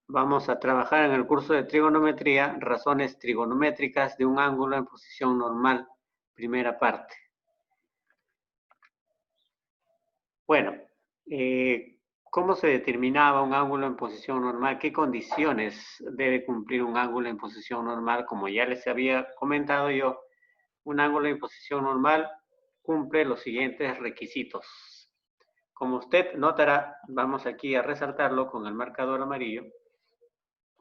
Vamos a trabajar en el curso de trigonometría, razones trigonométricas de un ángulo en posición normal, primera parte. Bueno, ¿cómo se determinaba un ángulo en posición normal? ¿Qué condiciones debe cumplir un ángulo en posición normal? Como ya les había comentado yo, un ángulo en posición normal cumple los siguientes requisitos. Como usted notará, vamos aquí a resaltarlo con el marcador amarillo.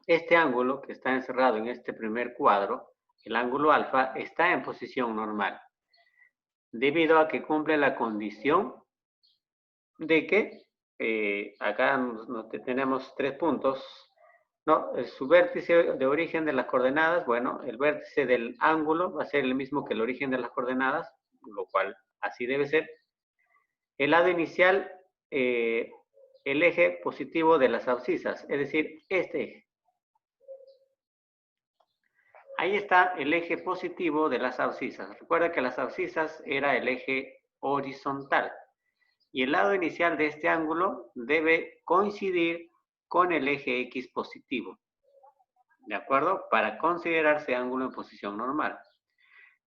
Este ángulo que está encerrado en este primer cuadro, el ángulo alfa, está en posición normal, debido a que cumple la condición de que acá tenemos 3 puntos, ¿no? Su vértice de origen de las coordenadas, bueno, el vértice del ángulo va a ser el mismo que el origen de las coordenadas, lo cual así debe ser. El lado inicial, el eje positivo de las abscisas, es decir, este eje. Ahí está el eje positivo de las abscisas. Recuerda que las abscisas era el eje horizontal. Y el lado inicial de este ángulo debe coincidir con el eje X positivo. ¿De acuerdo? Para considerarse ángulo en posición normal.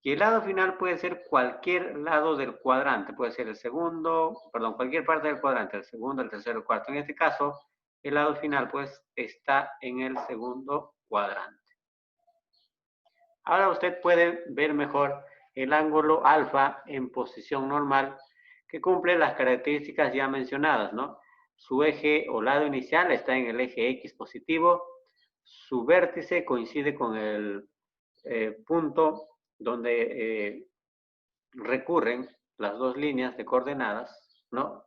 Y el lado final puede ser cualquier lado del cuadrante. Puede ser el segundo, perdón, cualquier parte del cuadrante. El segundo, el tercero, el cuarto. En este caso, el lado final pues está en el segundo cuadrante. Ahora usted puede ver mejor el ángulo alfa en posición normal que cumple las características ya mencionadas, ¿no? Su eje o lado inicial está en el eje X positivo, su vértice coincide con el punto donde recurren las dos líneas de coordenadas, ¿no?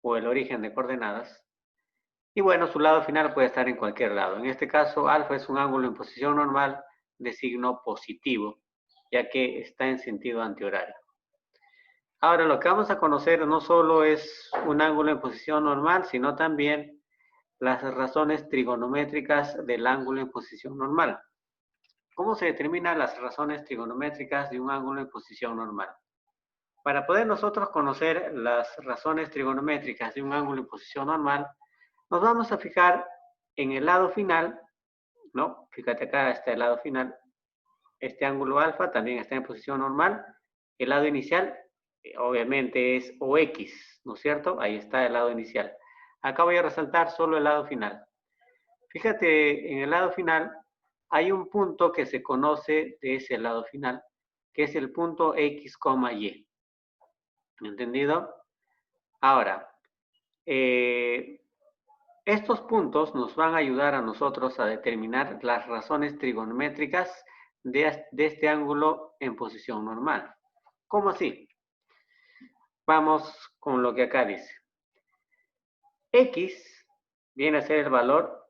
O el origen de coordenadas. Y bueno, su lado final puede estar en cualquier lado. En este caso, alfa es un ángulo en posición normal de signo positivo, ya que está en sentido antihorario. Ahora, lo que vamos a conocer no solo es un ángulo en posición normal, sino también las razones trigonométricas del ángulo en posición normal. ¿Cómo se determinan las razones trigonométricas de un ángulo en posición normal? Para poder nosotros conocer las razones trigonométricas de un ángulo en posición normal, nos vamos a fijar en el lado final, ¿no? Fíjate acá está el lado final. Este ángulo alfa también está en posición normal. El lado inicial, obviamente, es OX, ¿no es cierto? Ahí está el lado inicial. Acá voy a resaltar solo el lado final. Fíjate, en el lado final hay un punto que se conoce de ese lado final, que es el punto X, Y. ¿Entendido? Ahora, estos puntos nos van a ayudar a nosotros a determinar las razones trigonométricas de este ángulo en posición normal. ¿Cómo así? Vamos con lo que acá dice. X viene a ser el valor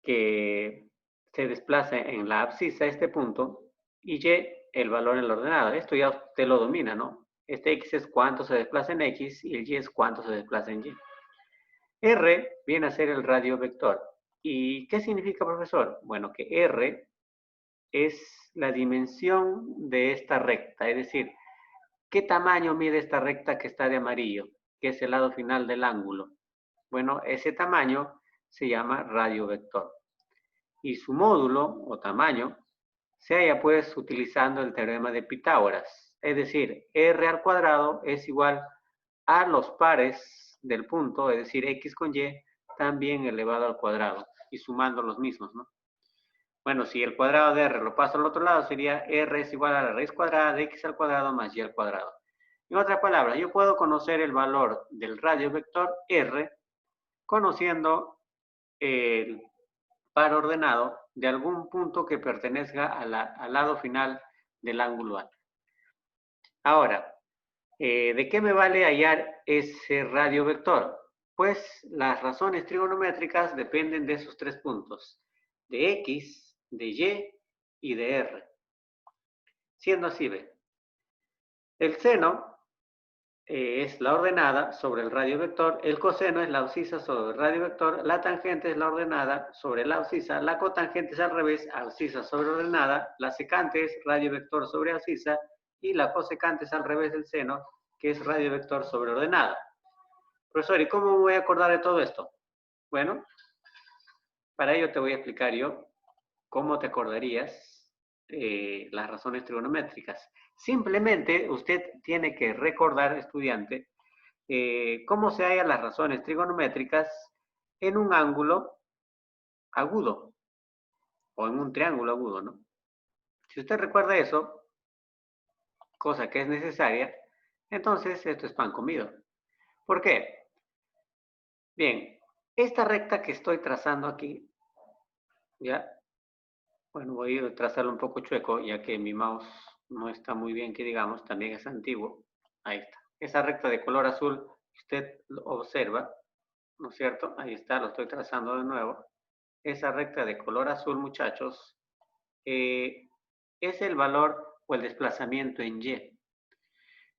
que se desplaza en la abscisa, este punto, y Y el valor en la ordenada. Esto ya usted lo domina, ¿no? Este X es cuánto se desplaza en X y el Y es cuánto se desplaza en Y. R viene a ser el radio vector. ¿Y qué significa, profesor? Bueno, que R es la dimensión de esta recta, es decir, ¿qué tamaño mide esta recta que está de amarillo, que es el lado final del ángulo? Bueno, ese tamaño se llama radio vector. Y su módulo o tamaño se halla pues utilizando el teorema de Pitágoras, es decir, R al cuadrado es igual a los pares del punto, es decir, X con Y, también elevado al cuadrado y sumando los mismos, ¿no? Bueno, si el cuadrado de R lo paso al otro lado, sería R es igual a la raíz cuadrada de X al cuadrado más Y al cuadrado. En otras palabras, yo puedo conocer el valor del radio vector R conociendo el par ordenado de algún punto que pertenezca al lado final del ángulo A. Ahora, ¿de qué me vale hallar ese radio vector? Pues las razones trigonométricas dependen de esos tres puntos, de X, de Y y de R. Siendo así, ve. El seno es la ordenada sobre el radio vector, el coseno es la abscisa sobre el radio vector, la tangente es la ordenada sobre la abscisa, la cotangente es al revés, abscisa sobre ordenada, la secante es radio vector sobre abscisa y la cosecante es al revés del seno, que es radio vector sobre ordenada. Profesor, ¿y cómo me voy a acordar de todo esto? Bueno, Para ello te voy a explicar yo cómo te acordarías las razones trigonométricas. Simplemente usted tiene que recordar, estudiante, cómo se hallan las razones trigonométricas en un ángulo agudo o en un triángulo agudo, ¿no? Si usted recuerda eso, cosa que es necesaria, entonces esto es pan comido. ¿Por qué? Bien, esta recta que estoy trazando aquí, ¿ya? Bueno, voy a trazarlo un poco chueco, ya que mi mouse no está muy bien, que digamos, también es antiguo. Ahí está. Esa recta de color azul, usted lo observa, ¿no es cierto? Ahí está, lo estoy trazando de nuevo. Esa recta de color azul, muchachos, es el valor o el desplazamiento en Y.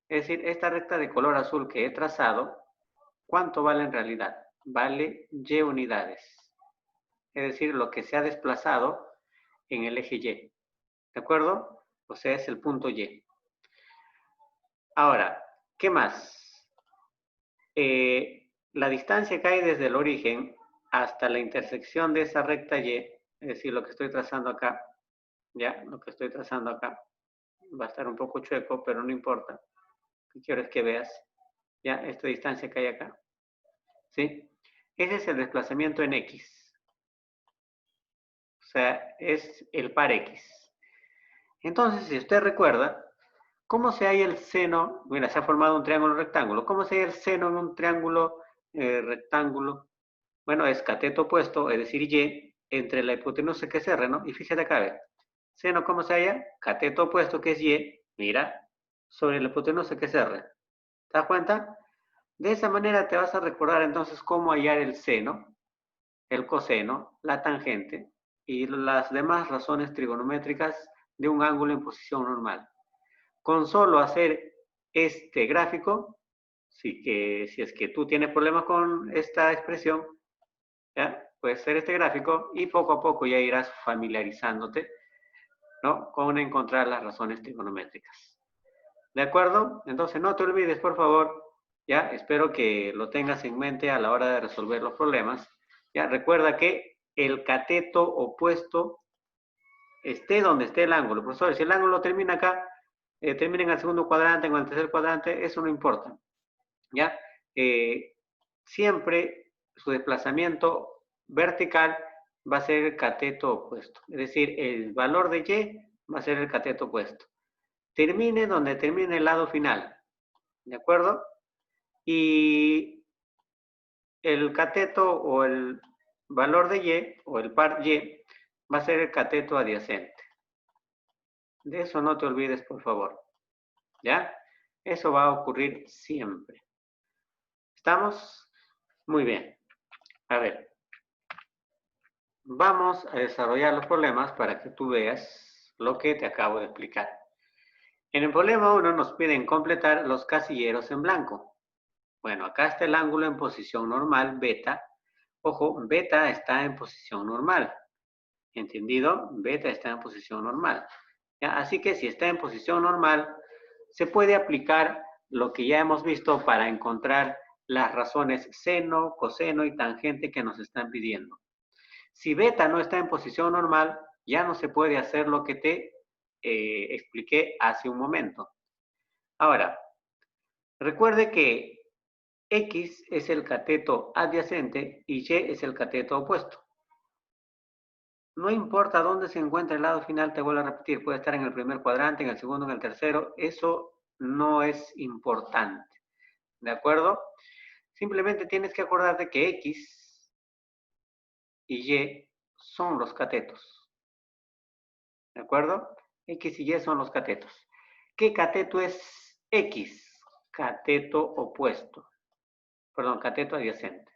Es decir, esta recta de color azul que he trazado, ¿cuánto vale en realidad? Vale Y unidades. Es decir, lo que se ha desplazado en el eje Y. ¿De acuerdo? O sea, es el punto Y. Ahora, ¿qué más? La distancia que hay desde el origen hasta la intersección de esa recta Y, es decir, lo que estoy trazando acá, ya, lo que estoy trazando acá, va a estar un poco chueco, pero no importa. Lo que quiero es que veas, ya, esta distancia que hay acá, ¿sí? Ese es el desplazamiento en X. O sea, es el par X. Entonces, si usted recuerda, ¿cómo se halla el seno? Mira, se ha formado un triángulo rectángulo. ¿Cómo se halla el seno en un triángulo rectángulo? Bueno, es cateto opuesto, es decir, Y, entre la hipotenusa que es R, ¿no? Y fíjate acá, ve. Seno, ¿cómo se halla? Cateto opuesto, que es Y, mira, sobre la hipotenusa que es R. ¿Te das cuenta? De esa manera te vas a recordar entonces cómo hallar el seno, el coseno, la tangente y las demás razones trigonométricas de un ángulo en posición normal. Con solo hacer este gráfico, si es que tú tienes problemas con esta expresión, ¿ya? Puedes hacer este gráfico y poco a poco ya irás familiarizándote, ¿no? Con encontrar las razones trigonométricas. ¿De acuerdo? Entonces no te olvides, por favor, ya, espero que lo tengas en mente a la hora de resolver los problemas. Ya, recuerda que el cateto opuesto esté donde esté el ángulo. Profesor, si el ángulo termina acá, termina en el segundo cuadrante, en el tercer cuadrante, eso no importa. ¿Ya? Siempre su desplazamiento vertical va a ser el cateto opuesto. Es decir, el valor de Y va a ser el cateto opuesto. Termine donde termine el lado final. ¿De acuerdo? Y el cateto o el valor de Y o el par Y va a ser el cateto adyacente. De eso no te olvides, por favor. ¿Ya? Eso va a ocurrir siempre. ¿Estamos? Muy bien. A ver. Vamos a desarrollar los problemas para que tú veas lo que te acabo de explicar. En el problema 1 nos piden completar los casilleros en blanco. Bueno, acá está el ángulo en posición normal, beta. Ojo, beta está en posición normal. ¿Entendido? Beta está en posición normal. ¿Ya? Así que si está en posición normal, se puede aplicar lo que ya hemos visto para encontrar las razones seno, coseno y tangente que nos están pidiendo. Si beta no está en posición normal, ya no se puede hacer lo que te expliqué hace un momento. Ahora, recuerde que X es el cateto adyacente y Y es el cateto opuesto. No importa dónde se encuentre el lado final, te vuelvo a repetir, puede estar en el primer cuadrante, en el segundo, en el tercero, eso no es importante. ¿De acuerdo? Simplemente tienes que acordarte que X y Y son los catetos. ¿De acuerdo? X y Y son los catetos. ¿Qué cateto es X? Cateto opuesto. Perdón, cateto adyacente.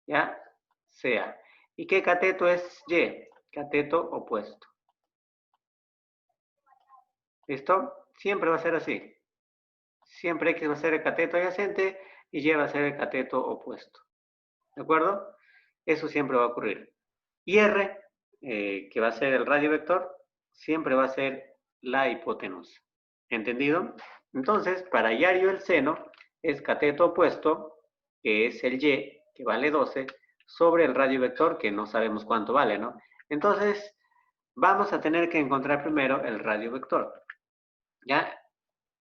¿Ya? Sea. ¿Y qué cateto es Y? Cateto opuesto. ¿Listo? Siempre va a ser así. Siempre X va a ser el cateto adyacente y Y va a ser el cateto opuesto. ¿De acuerdo? Eso siempre va a ocurrir. Y R, que va a ser el radio vector, siempre va a ser la hipotenusa. ¿Entendido? Entonces, para hallar yo el seno, es cateto opuesto, que es el Y, que vale 12, sobre el radio vector, que no sabemos cuánto vale, ¿no? Entonces, vamos a tener que encontrar primero el radio vector. ¿Ya?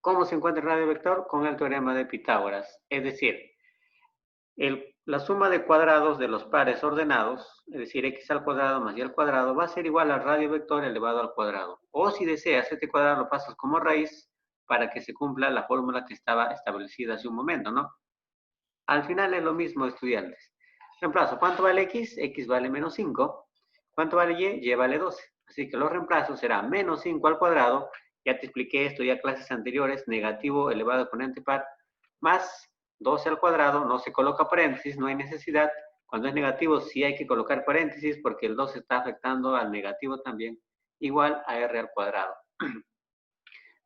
¿Cómo se encuentra el radio vector? Con el teorema de Pitágoras. Es decir, la suma de cuadrados de los pares ordenados, es decir, x al cuadrado más y al cuadrado, va a ser igual al radio vector elevado al cuadrado. O si deseas, este cuadrado lo pasas como raíz para que se cumpla la fórmula que estaba establecida hace un momento, ¿no? Al final es lo mismo, estudiantes. Reemplazo, ¿cuánto vale x? X vale menos 5. ¿Cuánto vale y? Y vale 12. Así que los reemplazos será menos 5 al cuadrado. Ya te expliqué esto ya en clases anteriores. Negativo elevado a exponente par más 12 al cuadrado. No se coloca paréntesis, no hay necesidad. Cuando es negativo sí hay que colocar paréntesis porque el 12 está afectando al negativo también. Igual a r al cuadrado.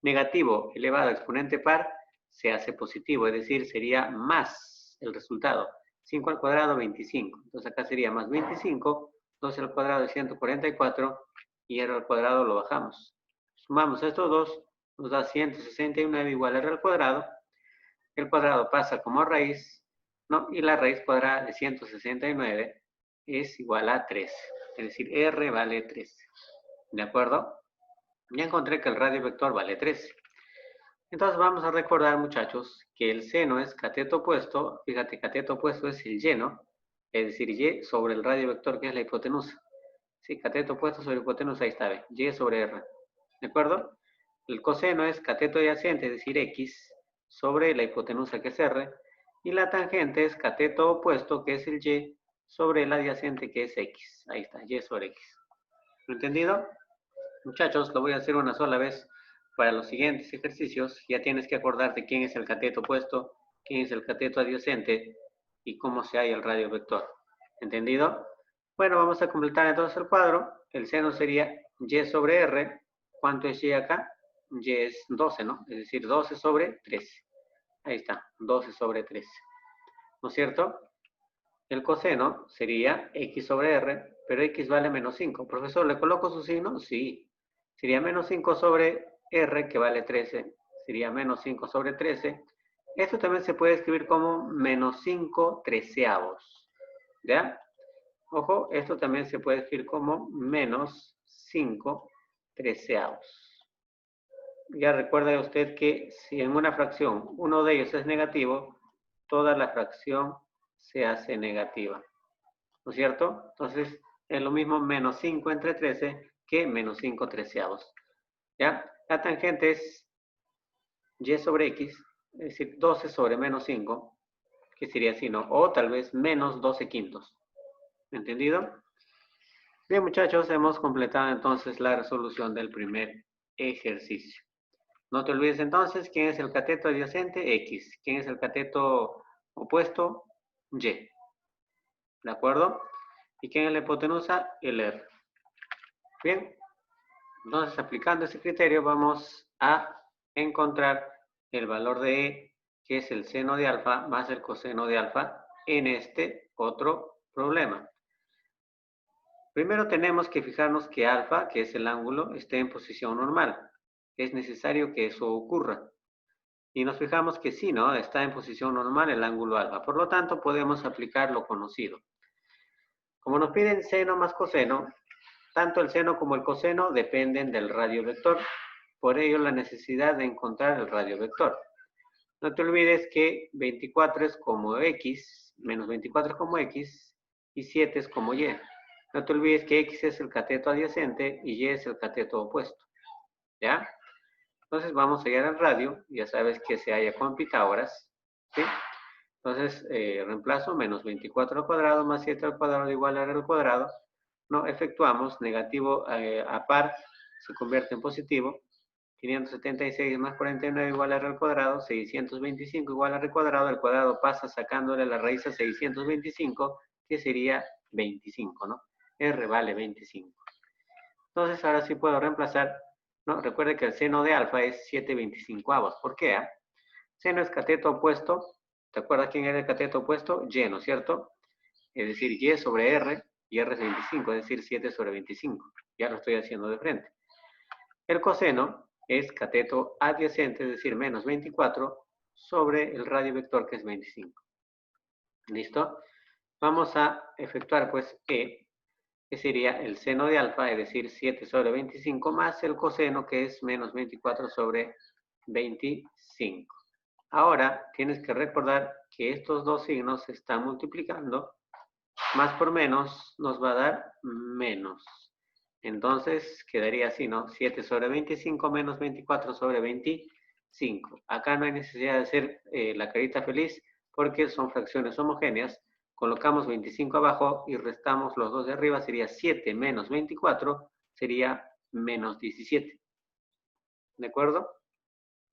Negativo elevado a exponente par se hace positivo, es decir, sería más el resultado. 5 al cuadrado, 25. Entonces acá sería más 25, 12 al cuadrado de 144 y r al cuadrado lo bajamos. Sumamos estos dos, nos da 169 igual a r al cuadrado. El cuadrado pasa como raíz, ¿no? Y la raíz cuadrada de 169 es igual a 3. Es decir, r vale 3. ¿De acuerdo? Ya encontré que el radio vector vale 3. Entonces vamos a recordar, muchachos, que el seno es cateto opuesto. Fíjate, cateto opuesto es el y, ¿no? Es decir, y sobre el radio vector que es la hipotenusa. Sí, cateto opuesto sobre hipotenusa, ahí está, ¿ve? Y sobre r. ¿De acuerdo? El coseno es cateto adyacente, es decir, x, sobre la hipotenusa que es r. Y la tangente es cateto opuesto, que es el y, sobre el adyacente que es x. Ahí está, y sobre x. ¿Entendido? Muchachos, lo voy a hacer una sola vez para los siguientes ejercicios. Ya tienes que acordarte quién es el cateto opuesto, quién es el cateto adyacente y cómo se halla el radio vector. ¿Entendido? Bueno, vamos a completar entonces el cuadro. El seno sería y sobre r. ¿Cuánto es y acá? Y es 12, ¿no? Es decir, 12 sobre 13. Ahí está, 12 sobre 13. ¿No es cierto? El coseno sería x sobre r, pero x vale menos 5. Profesor, ¿le coloco su signo? Sí. Sería menos 5 sobre r, que vale 13. Sería menos 5 sobre 13. Esto también se puede escribir como menos 5 treceavos. ¿Ya? Ojo, esto también se puede escribir como menos 5 treceavos. Ya recuerda usted que si en una fracción uno de ellos es negativo, toda la fracción se hace negativa. ¿No es cierto? Entonces, es lo mismo menos 5 entre 13 que menos 5 treceavos. ¿Ya? La tangente es y sobre x, es decir, 12 sobre menos 5, que sería así, ¿no? O tal vez menos 12 quintos. ¿Entendido? Bien, muchachos, hemos completado entonces la resolución del primer ejercicio. No te olvides entonces quién es el cateto adyacente, x. ¿Quién es el cateto opuesto? Y. ¿De acuerdo? ¿Y quién es la hipotenusa? El r. Bien. Entonces, aplicando ese criterio, vamos a encontrar el valor de E, que es el seno de alfa más el coseno de alfa, en este otro problema. Primero tenemos que fijarnos que alfa, que es el ángulo, esté en posición normal. Es necesario que eso ocurra. Y nos fijamos que sí, ¿no? Está en posición normal el ángulo alfa. Por lo tanto, podemos aplicar lo conocido. Como nos piden seno más coseno, tanto el seno como el coseno dependen del radio vector. Por ello, la necesidad de encontrar el radio vector. No te olvides que 24 es como x, menos 24 es como x, y 7 es como y. No te olvides que x es el cateto adyacente y y es el cateto opuesto. ¿Ya? Entonces vamos a hallar el radio. Ya sabes que se halla con Pitágoras. ¿Sí? Entonces, reemplazo menos 24 al cuadrado más 7 al cuadrado igual a r al cuadrado. No efectuamos, negativo a par se convierte en positivo. 576 más 49 igual a r al cuadrado. 625 igual a r al cuadrado. El cuadrado pasa sacándole la raíz a 625, que sería 25, ¿no? R vale 25. Entonces, ahora sí puedo reemplazar, ¿no? Recuerde que el seno de alfa es 7/25. ¿Por qué? Seno es cateto opuesto. ¿Te acuerdas quién era el cateto opuesto? Y, ¿no es cierto? Es decir, y sobre r, y r es 25, es decir, 7 sobre 25. Ya lo estoy haciendo de frente. El coseno es cateto adyacente, es decir, menos 24, sobre el radio vector que es 25. ¿Listo? Vamos a efectuar pues E, que sería el seno de alfa, es decir, 7 sobre 25, más el coseno, que es menos 24 sobre 25. Ahora, tienes que recordar que estos dos signos se están multiplicando. Más por menos nos va a dar menos. Entonces, quedaría así, ¿no? 7 sobre 25 menos 24 sobre 25. Acá no hay necesidad de hacer la carita feliz porque son fracciones homogéneas. Colocamos 25 abajo y restamos los dos de arriba. Sería 7 menos 24, sería menos 17. ¿De acuerdo?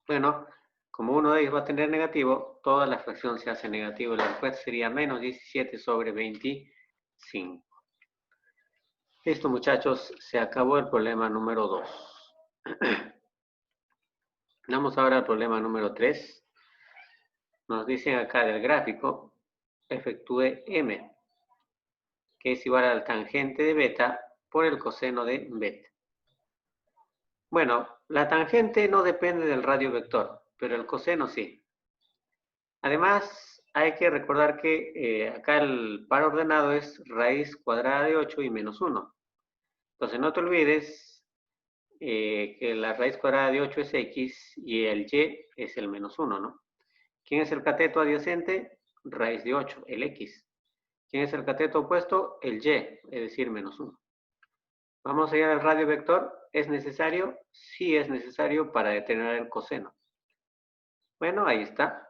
Bueno, como uno de ellos va a tener negativo, toda la fracción se hace negativo. La respuesta sería menos 17 sobre 25. Listo, muchachos, se acabó el problema número 2. Vamos ahora al problema número 3. Nos dicen acá del gráfico, efectúe M, que es igual al tangente de beta por el coseno de beta. Bueno, la tangente no depende del radio vector, pero el coseno sí. Además, hay que recordar que acá el par ordenado es raíz cuadrada de 8 y menos 1. Entonces, no te olvides que la raíz cuadrada de 8 es x y el y es el menos 1, ¿no? ¿Quién es el cateto adyacente? Raíz de 8, el x. ¿Quién es el cateto opuesto? El y, es decir, menos 1. Vamos a ir al radio vector. ¿Es necesario? Sí es necesario para determinar el coseno. Bueno, ahí está.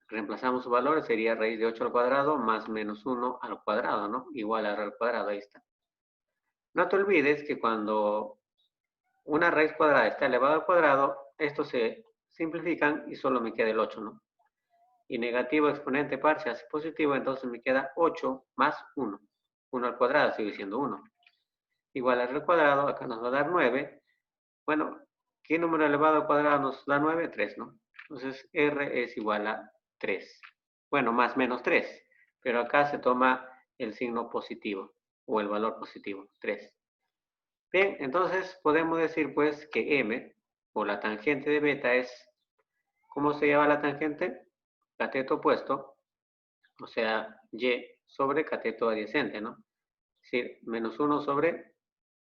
Reemplazamos su valor, sería raíz de 8 al cuadrado más menos 1 al cuadrado, ¿no? Igual a r al cuadrado, ahí está. No te olvides que cuando una raíz cuadrada está elevada al cuadrado, estos se simplifican y solo me queda el 8, ¿no? Y negativo exponente par se hace positivo, entonces me queda 8 más 1. 1 al cuadrado sigue siendo 1. Igual a r al cuadrado, acá nos va a dar 9. Bueno, ¿qué número elevado al cuadrado nos da 9? 3, ¿no? Entonces r es igual a 3. Bueno, más menos 3. Pero acá se toma el signo positivo o el valor positivo, 3. Bien, entonces podemos decir pues que m, o la tangente de beta, es, ¿cómo se llama la tangente? Cateto opuesto, o sea, y sobre cateto adyacente, ¿no? Es decir, menos 1 sobre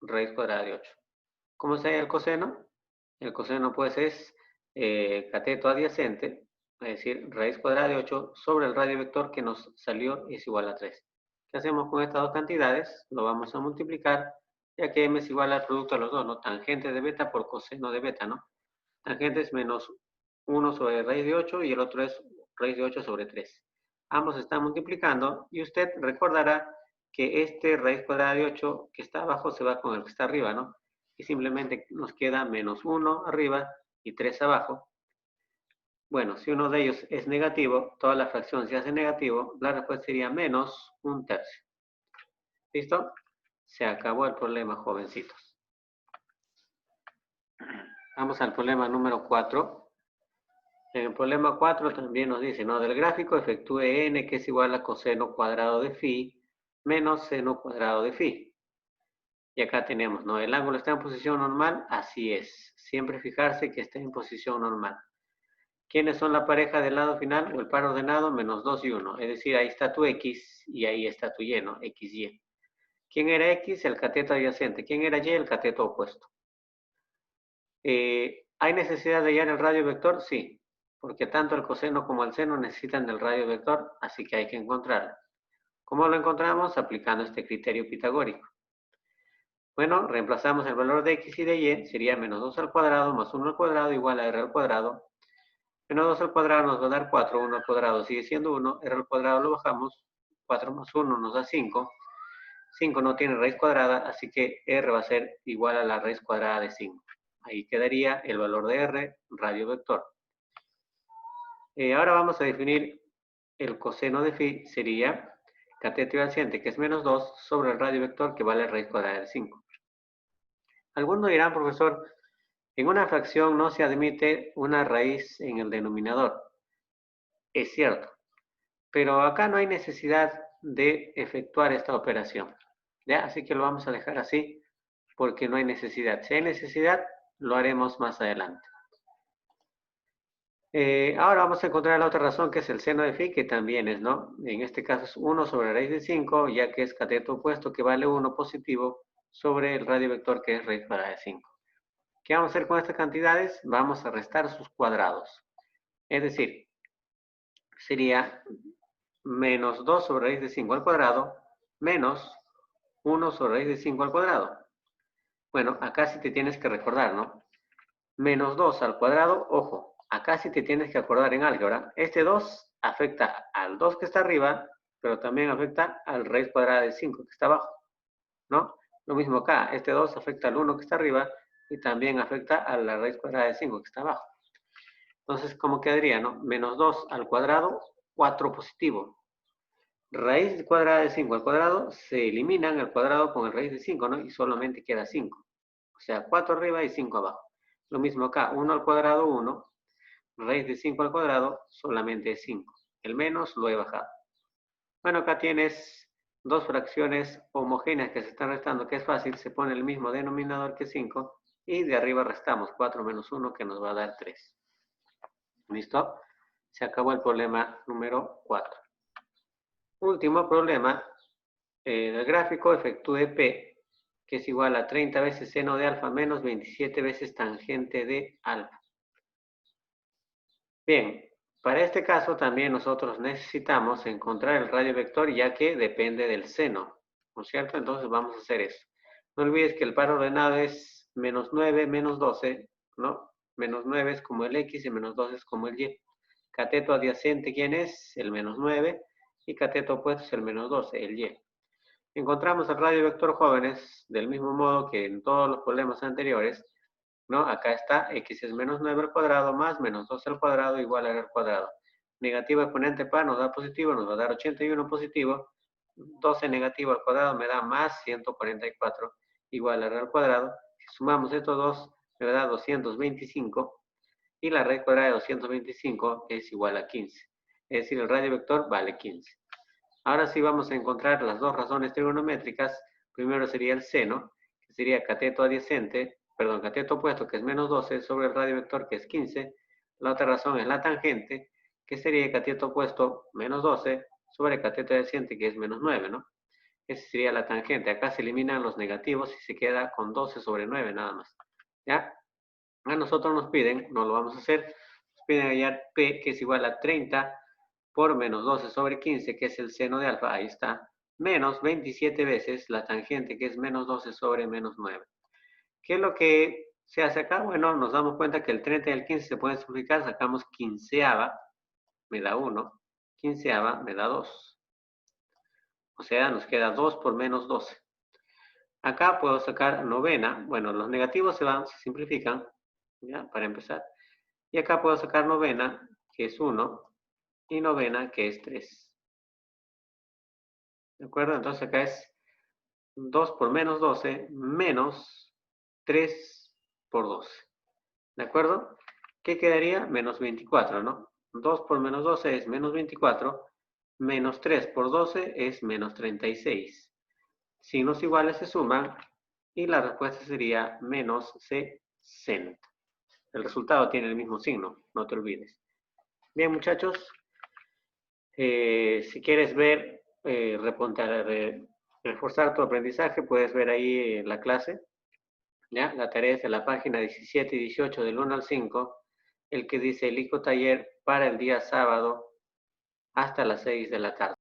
raíz cuadrada de 8. ¿Cómo se llama el coseno? El coseno pues es cateto adyacente, es decir, raíz cuadrada de 8 sobre el radio vector que nos salió es igual a 3. ¿Qué hacemos con estas dos cantidades? Lo vamos a multiplicar, ya que m es igual al producto de los dos, ¿no? Tangente de beta por coseno de beta, ¿no? Tangente es menos 1 sobre raíz de 8 y el otro es raíz de 8 sobre 3. Ambos están multiplicando y usted recordará que este raíz cuadrada de 8 que está abajo se va con el que está arriba, ¿no? Y simplemente nos queda menos 1 arriba y 3 abajo. Bueno, si uno de ellos es negativo, toda la fracción se hace negativo, la respuesta sería menos 1/3. ¿Listo? Se acabó el problema, jovencitos. Vamos al problema número 4. En el problema 4 también nos dice, ¿no? Del gráfico efectúe n, que es igual a coseno cuadrado de phi menos seno cuadrado de phi. Y acá tenemos, ¿no? El ángulo está en posición normal, así es. Siempre fijarse que esté en posición normal. ¿Quiénes son la pareja del lado final o el par ordenado? Menos 2 y 1. Es decir, ahí está tu x y ahí está tu y, ¿no? X, y. ¿Quién era x? El cateto adyacente. ¿Quién era y? El cateto opuesto. ¿Hay necesidad de hallar el radio vector? Sí, porque tanto el coseno como el seno necesitan del radio vector, así que hay que encontrarlo. ¿Cómo lo encontramos? Aplicando este criterio pitagórico. Bueno, reemplazamos el valor de x y de y, sería menos 2 al cuadrado más 1 al cuadrado igual a r al cuadrado. Menos 2 al cuadrado nos va a dar 4, 1 al cuadrado sigue siendo 1, r al cuadrado lo bajamos, 4 más 1 nos da 5. 5 no tiene raíz cuadrada, así que r va a ser igual a la raíz cuadrada de 5. Ahí quedaría el valor de r, radio vector. Ahora vamos a definir el coseno de phi, sería cateto adyacente, que es menos 2, sobre el radio vector, que vale raíz cuadrada de 5. Algunos dirán, profesor, en una fracción no se admite una raíz en el denominador. Es cierto, pero acá no hay necesidad de efectuar esta operación. ¿Ya? Así que lo vamos a dejar así, porque no hay necesidad. Si hay necesidad, lo haremos más adelante. Ahora vamos a encontrar la otra razón que es el seno de phi, que también es, ¿no? En este caso es 1 sobre raíz de 5, ya que es cateto opuesto que vale 1 positivo sobre el radio vector que es raíz cuadrada de 5. ¿Qué vamos a hacer con estas cantidades? Vamos a restar sus cuadrados. Es decir, sería menos 2 sobre raíz de 5 al cuadrado menos 1 sobre raíz de 5 al cuadrado. Bueno, acá sí te tienes que recordar, ¿no? Menos 2 al cuadrado, ojo, acá sí te tienes que acordar en álgebra. Este 2 afecta al 2 que está arriba, pero también afecta al raíz cuadrada de 5 que está abajo, ¿no? Lo mismo acá, este 2 afecta al 1 que está arriba y también afecta a la raíz cuadrada de 5 que está abajo. Entonces, ¿cómo quedaría, no? Menos 2 al cuadrado, 4 positivo. Raíz cuadrada de 5 al cuadrado, se eliminan el cuadrado con el raíz de 5, ¿no? Y solamente queda 5. O sea, 4 arriba y 5 abajo. Lo mismo acá, 1 al cuadrado, 1. Raíz de 5 al cuadrado, solamente es 5. El menos lo he bajado. Bueno, acá tienes dos fracciones homogéneas que se están restando, que es fácil. Se pone el mismo denominador que 5. Y de arriba restamos 4 menos 1, que nos va a dar 3. ¿Listo? Se acabó el problema número 4. Último problema. El gráfico efectúe P, que es igual a 30 veces seno de alfa menos 27 veces tangente de alfa. Bien, para este caso también nosotros necesitamos encontrar el radio vector, ya que depende del seno, ¿no es cierto? Entonces vamos a hacer eso. No olvides que el par ordenado es menos 9, menos 12, ¿no? Menos 9 es como el X y menos 12 es como el Y. Cateto adyacente, ¿quién es? El menos 9. Y cateto opuesto es el menos 12, el Y. Encontramos el radio vector, jóvenes, del mismo modo que en todos los problemas anteriores, ¿no? Acá está, x es menos 9 al cuadrado más menos 12 al cuadrado igual a r al cuadrado. Negativo exponente par nos da positivo, nos va a dar 81 positivo. 12 negativo al cuadrado me da más 144 igual a r al cuadrado. Si sumamos estos dos, me da 225. Y la raíz cuadrada de 225 es igual a 15. Es decir, el radio vector vale 15. Ahora sí vamos a encontrar las dos razones trigonométricas. Primero sería el seno, que sería cateto adyacente, perdón, cateto opuesto, que es menos 12, sobre el radio vector, que es 15. La otra razón es la tangente, que sería cateto opuesto menos 12 sobre cateto adyacente, que es menos 9, ¿no? Esa sería la tangente. Acá se eliminan los negativos y se queda con 12 sobre 9 nada más. ¿Ya? A nosotros nos piden, no lo vamos a hacer, nos piden hallar P, que es igual a 30 por menos 12 sobre 15, que es el seno de alfa, ahí está, menos 27 veces la tangente, que es menos 12 sobre menos 9. ¿Qué es lo que se hace acá? Bueno, nos damos cuenta que el 30 y el 15 se pueden simplificar, sacamos quinceava, me da 1, quinceava me da 2. O sea, nos queda 2 por menos 12. Acá puedo sacar novena, bueno, los negativos se simplifican, ¿ya? Para empezar. Y acá puedo sacar novena, que es 1, y novena, que es 3. ¿De acuerdo? Entonces acá es 2 por menos 12 menos 3 por 12. ¿De acuerdo? ¿Qué quedaría? Menos 24, ¿no? 2 por menos 12 es menos 24, menos 3 por 12 es menos 36. Signos iguales se suman y la respuesta sería menos 60. El resultado tiene el mismo signo, no te olvides. Bien, muchachos, si quieres ver, reforzar tu aprendizaje, puedes ver ahí la clase. ¿Ya? La tarea es de la página 17 y 18 del 1 al 5, el que dice el ICO taller para el día sábado hasta las 6 de la tarde.